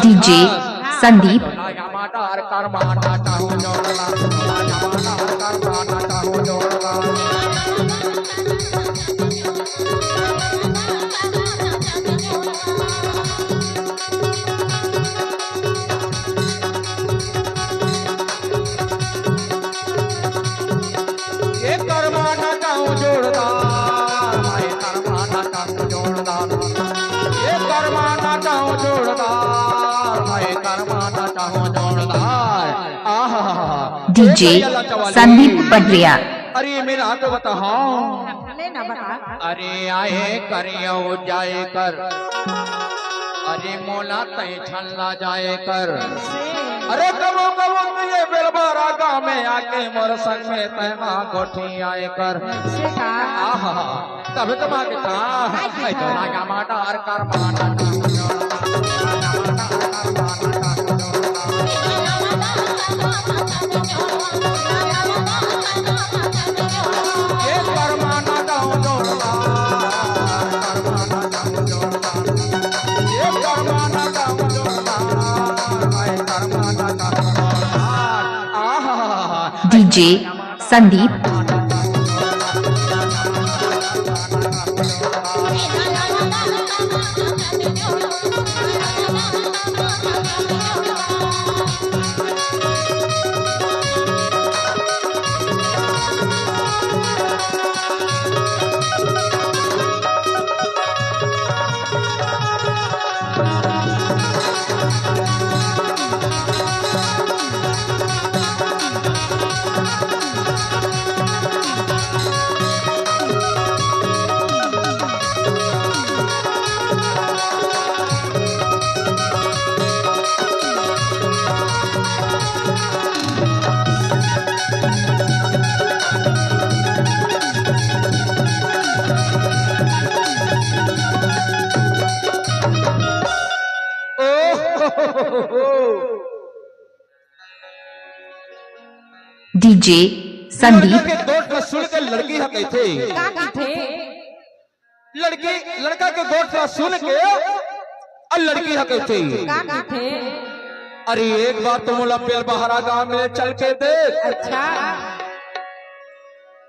DJ Sandeep DJ Sandeep पटरिया। अरे मेरा तो बताओ, अरे आए करियो जाए कर, अरे मोला तय छल्ला जाए कर, अरे कबो कबो तो ये बेलबारा गाँव में आके मोर संग में तैना गोठी आए कर। आहा तब तो माँ के था माटा हर कर माटा डीजे संदीप डीजे संदीप के गोट सुन के लड़की हके थे, लड़की लड़का के गोट सुन के और लड़की हके थे। अरे एक बार तो मोला बेलबहरा गांव में चल के देख। अच्छा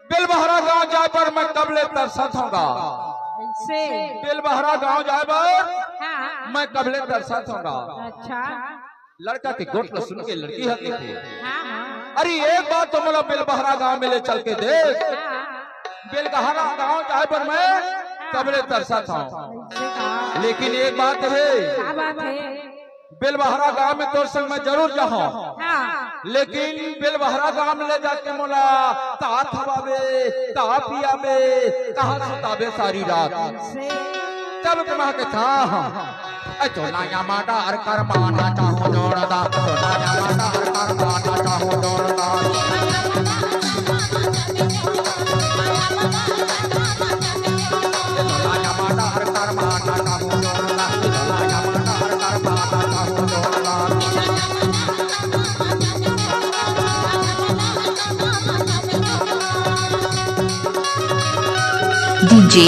बेलबहरा गांव जाए पर मैं कबले तरसत होगा। बेलबहरा गांव जाए पर मैं कबले तरसत होगा। अच्छा लड़का के गोट सुन के लड़की हके थे। अरे एक बार तो मोला बेलबहरा गांव में ले चल के देख। बेलबहरा गांव जाए पर मैं कबले तरसत हूँ, लेकिन एक बात है, बेलबहरा गांव में तो संग मैं जरूर जाऊं, लेकिन बेलबहरा गांव में ले जाके मोला ता थवावे ता पियावे कहां सुतावे सारी रात। तब तुम के था चोला या माटा हर कर माना चाहो जोड़दा, चोला या माटा हर कर माना चाहो जोड़दा, चोला या माटा हर कर माना चाहो जोड़दा, चोला या माटा हर कर माना चाहो जोड़दा। डीजे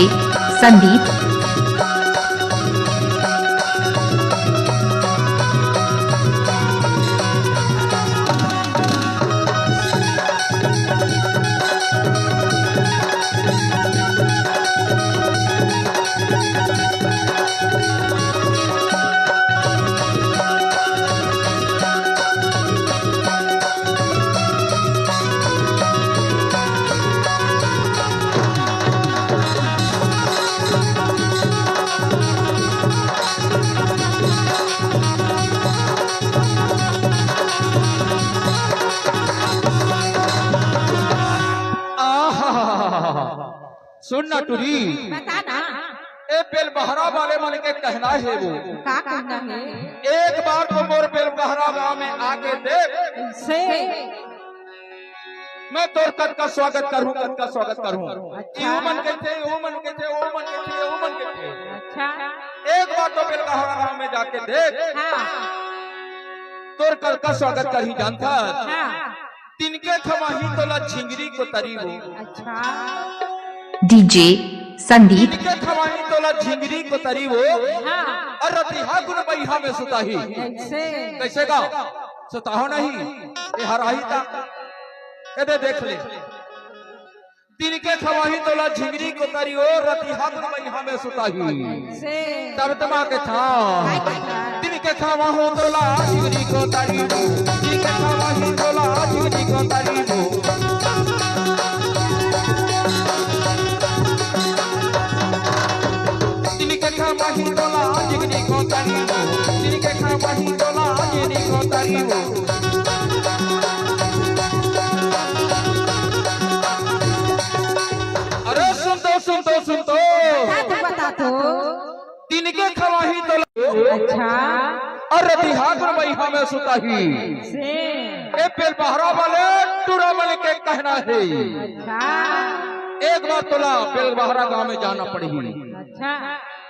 संदीप सुन ना टूरी, बता ना ए बेलबहरा वाले मन के कहना है वो का कहना है। एक बार तो मोर बेलबहरा गांव में आके देख, से मैं तोर कद का स्वागत करूं, कद का स्वागत करूं। अच्छा। वो मन के थे, वो मन के थे, वो मन के थे, वो मन के थे। अच्छा एक बार तो बेलबहरा गांव में जाके देख, तोर कद का स्वागत कर ही जानता। तिनके थमाही तोला झिंगरी को तरी वो। अच्छा डीजे संदीप इनके खवाही तोला झिंगरी को तरी वो हाँ और रतिहा गुन बैहा में सुताही कैसे कैसे का सुताहो नहीं ये हराही था कहते देख ले दिन के खवाही तोला झिंगरी को तरी वो रतिहा गुन बैहा में सुताही से तब तमा के था दिन के खवाहो तोला झिंगरी को तरी वो दिन के खवाही तोला झिंगरी को तरी वो खवाही तोला झिंगरी को तरी वो दिन के खवाही तोला झिंगरी को तरी वो अरे सुन तो बता तो दिन के खवाही तोला अच्छा और रतिहा गुन बैहा में सुताही से ए पेल बहरा वाले टूरा वाले के कहना है अच्छा एक बार तोला पेल बहरा गांव में जाना पड़ी अच्छा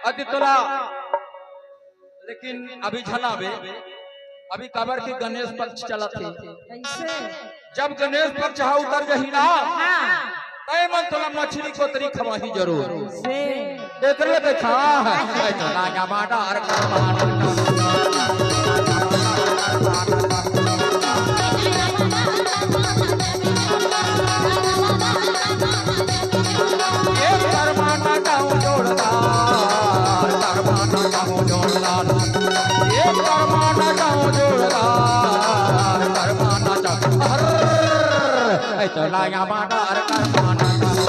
अति तोला लेकिन अभी झनाबे अभी कबर की गणेश पक्ष चला थी कैसे जब गणेश पक्ष हा उतर जही ना हाँ तय मन तोला मछली को तरी खवाही जरूर से देख ले देखा है चला या बाटा और चला या बाटा और